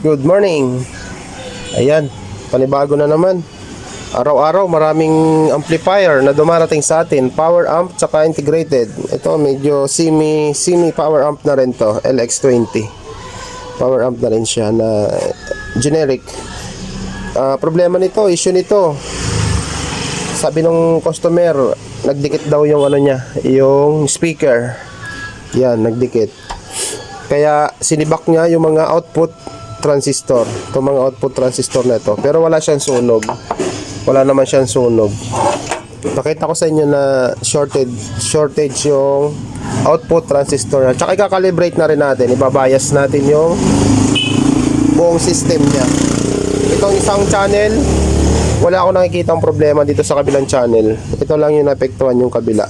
Good morning. Ayan, panibago na naman. Araw-araw maraming amplifier na dumarating sa atin. Power amp tsaka integrated. Ito medyo semi power amp na rin to. LX20. Power amp na rin siya na generic. Problema nito, issue nito. Sabi nung customer, nagdikit daw yung ano niya, yung speaker. Yan, nagdikit. Kaya sinibak niya yung mga output transistor. Itong mga output transistor na ito. Pero wala siyang sunog. Wala naman siyang sunog. Nakita ko sa inyo na shortage yung output transistor. Tsaka i-calibrate na rin natin. Ibabias natin yung buong system niya. Itong isang channel, wala akong nakikitang problema dito sa kabilang channel. Ito lang yung naapektuhan yung kabila.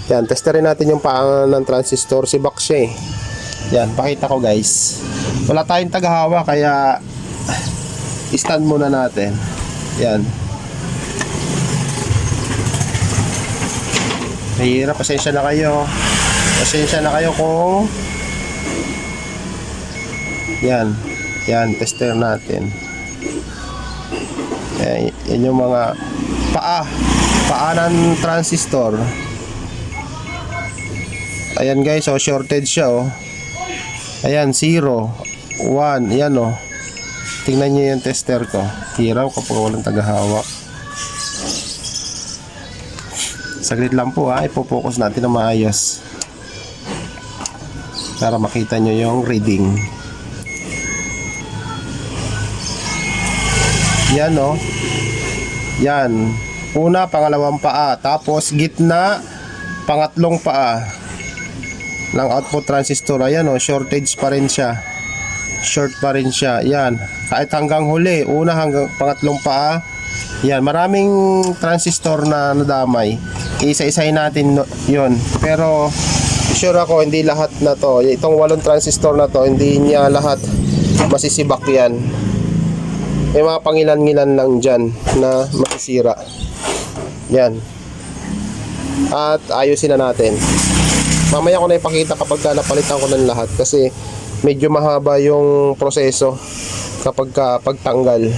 Yan, testerin natin yung paa ng transistor. Sibak siya eh. Yan, pakita ko guys. Wala tayong tagahawa kaya stand muna natin. Yan. Mahirap, pasensya na kayo. Pasensya na kayo kung yan. Yan, tester natin. Yan yung mga paa ng transistor. Ayan guys, oh, shorted siya oh. Ayan, 0, 1, ayan oh. Tingnan nyo yung tester ko. Hiraw kapag walang tagahawak. Saglit lang po ha, ipopokus natin na maayos para makita nyo yung reading. Yan oh. Yan. Una, pangalawang paa. Tapos gitna, pangatlong paa ng output transistor. Ayan o, shortage pa rin siya. Short pa rin siya. Yan. Kahit hanggang huli, una hanggang pangatlong paa. Yan, maraming transistor na nadamay. Isa-isahin natin yun. Pero sure ako, hindi lahat na to. Itong 8 transistor na to, hindi niya lahat masisibak yan. May mga pangilan-ngilan lang dyan na masisira. Yan. At ayusin na natin. Mamaya ko na ipakita kapag napalitan ko ng lahat kasi medyo mahaba yung proseso kapag pagtanggal.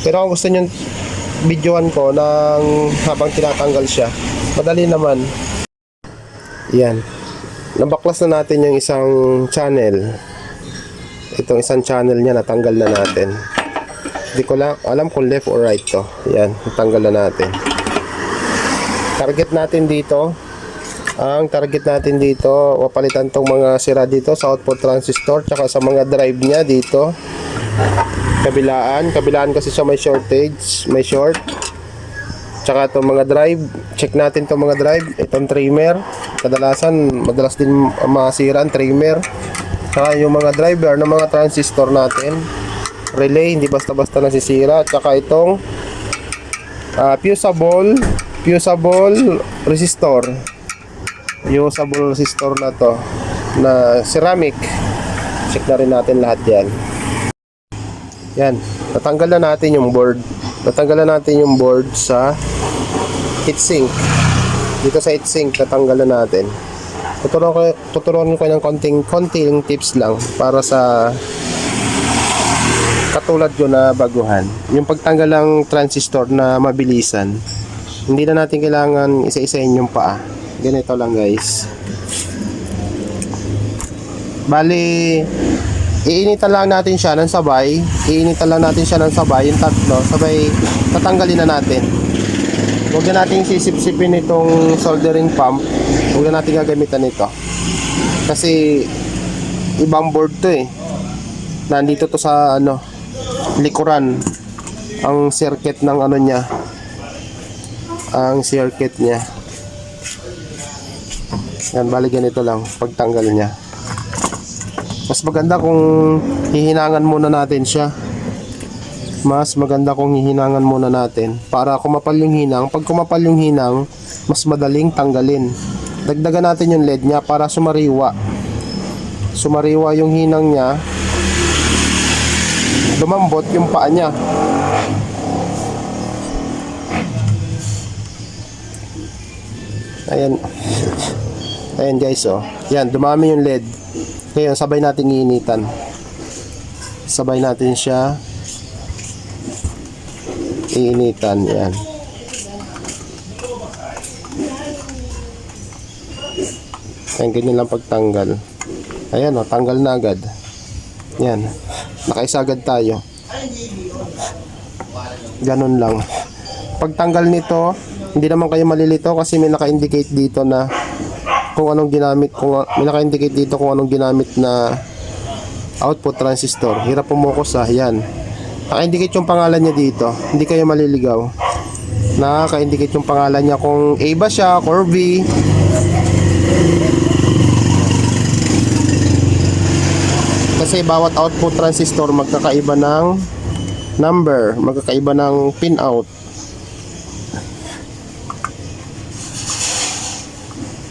Pero kung gusto nyo videoan ko ng habang tinatanggal siya, madali naman. Yan. Nabaklas na natin yung isang channel. Itong isang channel niya natanggal na natin. Hindi ko lang alam kung left or right to. Yan, natanggal na natin. Target natin dito. Ang target natin dito, wapalitan tong mga sira dito sa output transistor tsaka sa mga drive niya dito. Kabilaan kasi siya may shortage, may short. Tsaka itong mga drive, check natin itong mga drive. Itong trimmer, madalas din masira ang trimmer. Tsaka yung mga driver ng mga transistor natin. Relay, hindi basta-basta nasisira. Tsaka itong fusible resistor. Fusible resistor na to na ceramic. Check na rin natin lahat yan. Yan, natanggal na natin yung board. Natanggal na natin yung board sa heatsink. Dito sa heatsink natanggal na natin. Tuturuan ko ng konting tips lang para sa katulad ko na baguhan. Yung pagtanggal ng transistor na mabilisan. Hindi na natin kailangan isa-isahin yung paa. Ganito lang guys. Bali, iinitan lang natin siya ng sabay. Yung tatlo, sabay tatanggalin na natin. Huwag na natin sisip-sipin itong soldering pump. Huwag na natin gagamitan ito. Kasi ibang board to eh. Nandito to sa likuran. Ang circuit ng niya. Ang circuit niya. Yan, bali ganito lang pagtanggal niya. Mas maganda kung hihinangan muna natin siya. Para kumapal yung hinang. Pag kumapal yung hinang, mas madaling tanggalin. Dagdagan natin yung LED niya para sumariwa yung hinang niya. Lumambot yung paa niya. Ayan. Ayan guys oh. Yan, dumami yung LED. Ngayon sabay nating iinitan. sabay natin siya iinitan. Yan. Ayan, ganyan lang pagtanggal. Ayan o, tanggal na agad. Yan. Nakaisa agad tayo. Ganun lang. Pagtanggal nito, hindi naman kayo malilito kasi may naka-indicate dito na kung anong ginamit, may naka-indicate dito kung anong ginamit na output transistor. Hirap pumukus yan. Naka-indicate yung pangalan niya dito. Hindi kayo maliligaw. Naka-indicate yung pangalan niya kung A ba siya, or B. Kasi bawat output transistor magkakaiba ng number, magkakaiba ng pin out.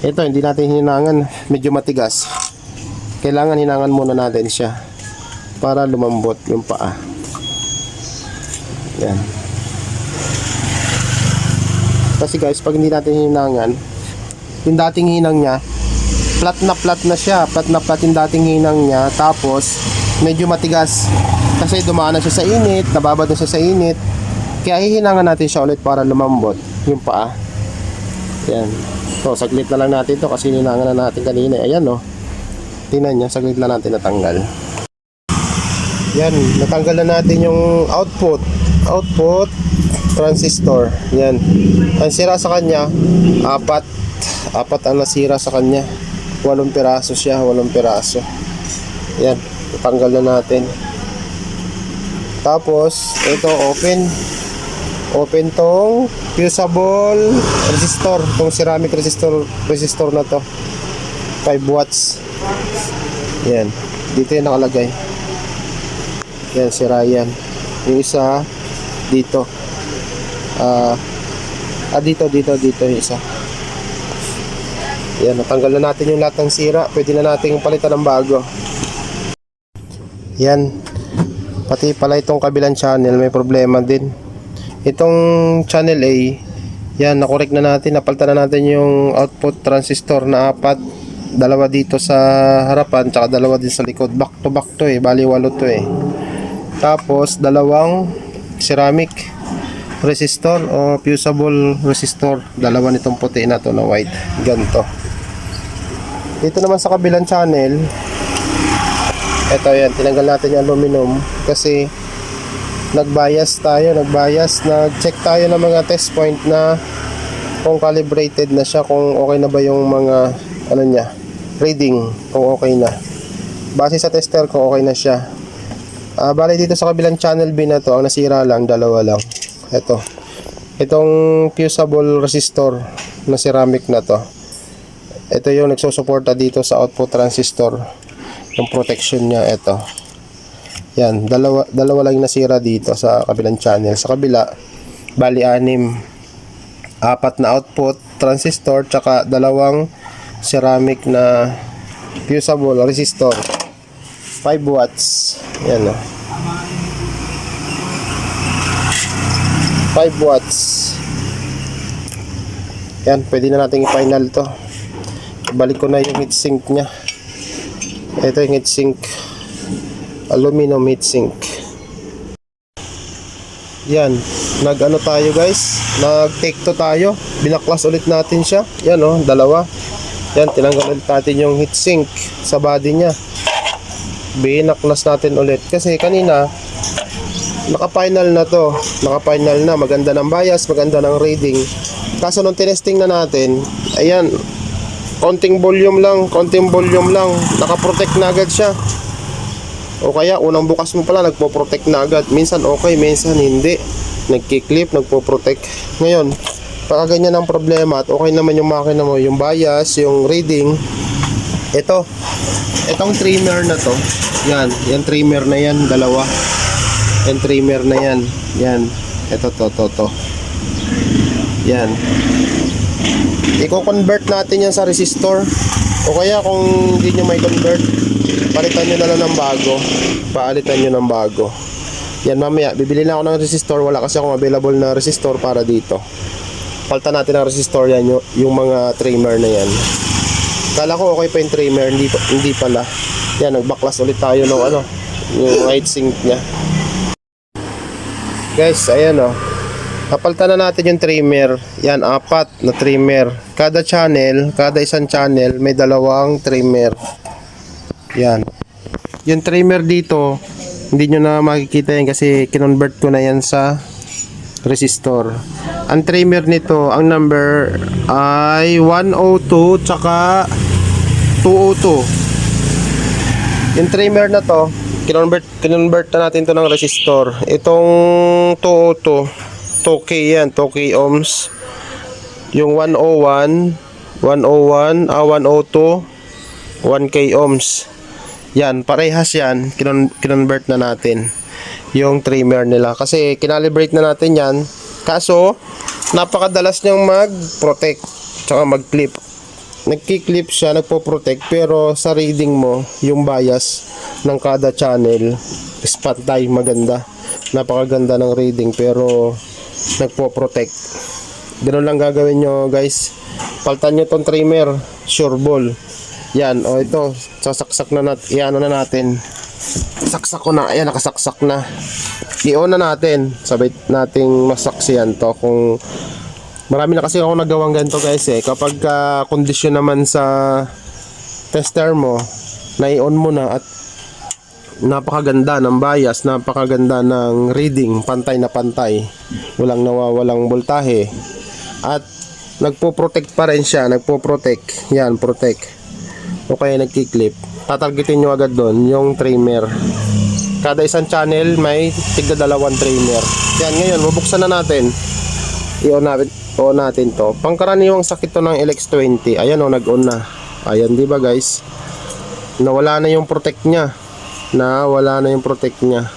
Ito, hindi natin hinangan, medyo matigas. Kailangan hinangan muna natin siya para lumambot yung paa. Yan. Kasi guys, pag hindi natin hinangan, yung dating hinang niya, flat na siya, flat na flat yung dating hinang niya, tapos medyo matigas kasi dumaan na siya sa init, nababad na siya sa init, kaya hihinangan natin siya ulit para lumambot yung paa. Yan. So, saglit na lang natin ito kasi hinangan na natin kanina. Ayan o. Tingnan nyo, saglit lang natin natanggal. Yan, natanggal na natin yung output transistor. Yan. Ang sira sa kanya, apat ang nasira sa kanya. 8 piraso siya, 8 piraso. Yan, natanggal na natin. Tapos, ito open tong fusible resistor, tong ceramic resistor na to, 5 watts. Yan, dito yung nakalagay. Yan, sira yan. Yung isa dito, dito yung isa. Yan, natanggal na natin yung lahat ng sira. Pwede na natin palitan ng bago. Yan, pati pala itong kabilang channel may problema din. Itong channel A, yan, nakorek na natin, napalitan na natin yung output transistor na 4, 2 dito sa harapan, tsaka 2 din sa likod. Back to back to bali 8 to Tapos 2 ceramic resistor o fusible resistor, 2 nitong puti na to na white, ganito. Dito naman sa kabilang channel, ito yan, tinanggal natin yung aluminum kasi nag-check tayo ng mga test point na kung calibrated na siya, kung okay na ba yung mga reading, kung okay na. Base sa tester ko, okay na siya. Bali dito sa kabilang channel B na to, ang nasira lang, 2 lang. Itong fusible resistor na ceramic na to, ito yung nagsusuporta dito sa output transistor, yung protection niya. Ito yan, dalawa lang nasira dito sa kabilang channel. Sa kabila, bali 6, 4 na output transistor, tsaka 2 ceramic na fusible resistor, 5 watts. Yan 5 watts. Yan, pwede na natin i-final to. Balik ko na yung heatsink nya. Ito yung heatsink, aluminum heatsink. Yan, nag-ano tayo guys, nag-take to tayo, binaklas ulit natin siya. Yan 2. Yan, tinanggal ulit natin yung heatsink sa body nya, binaklas natin ulit kasi kanina naka-final na to, naka-final na, maganda ng bias, maganda ng reading. Kaso nung tinesting na natin, ayan, konting volume lang, naka-protect na agad siya. O kaya unang bukas mo pala nagpo-protect na agad. Minsan okay, minsan hindi, nagki-clip, nagpo-protect. Ngayon pagka ganyan ang problema at okay naman yung makina mo, yung bias, yung reading, itong trimmer na to, yan trimmer na yan, 2, yan trimmer na yan, ito to yan, i-convert natin yan sa resistor. O kaya kung hindi nyo may convert, palitan nyo na lang ng bago, yan. Mamaya bibili na ako ng resistor, wala kasi akong available na resistor para dito. Palitan natin ang resistor yan, yung mga trimmer na yan. Kala ko okay pa yung trimmer, hindi pala. Yan, nagbaklas ulit tayo ng yung heatsink niya. Guys, ayan o. Kapalitan na natin yung trimmer. Yan, 4 na trimmer. Kada channel, kada isang channel, may 2 trimmer. Yan. Yung trimmer dito, hindi nyo na makikita yan kasi kinonvert ko na yan sa resistor. Ang trimmer nito, ang number ay 102 tsaka 202. Yung trimmer na to, kinonvert na natin to ng resistor. Itong 202 2K yan, 2K ohms. Yung 101 102 1K ohms. Yan, parehas yan. Kinonvert na natin yung trimmer nila kasi kinalibrate na natin yan. Kaso napakadalas niyang mag-protect tsaka mag-clip. Nagki-clip siya, nagpo-protect, pero sa reading mo yung bias ng kada channel is pantay, maganda. Napakaganda ng reading pero nagpo-protect. Ganun lang gagawin nyo guys. Paltan nyo tong trimmer, sure ball. Yan, o ito, sasaksak na natin, iano na natin. Saksak ko na, ayan, nakasaksak na. I-on na natin, sabay nating masaksiyan to. Kung marami na kasi ako nagawang ganito guys kapag kondisyon naman sa tester mo, na-i-on mo na at napakaganda ng bias, napakaganda ng reading, pantay na pantay, walang nawawalang voltahe at nagpo-protect pa rin siya, nagpo-protect, yan, protect o kaya nagki-clip. Tatargetin nyo agad doon yung trimmer. Kada isang channel may tigda 2 trimmer. Yan, ngayon bubuksan na natin, i-on natin to. Pangkaraniwang sakit to ng LX20. Ayan o, nag-on na. Ayan, di ba guys, nawala na yung protect niya. Wala na yung protect niya.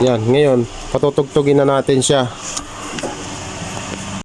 Yan, ngayon patutugtugin na natin siya.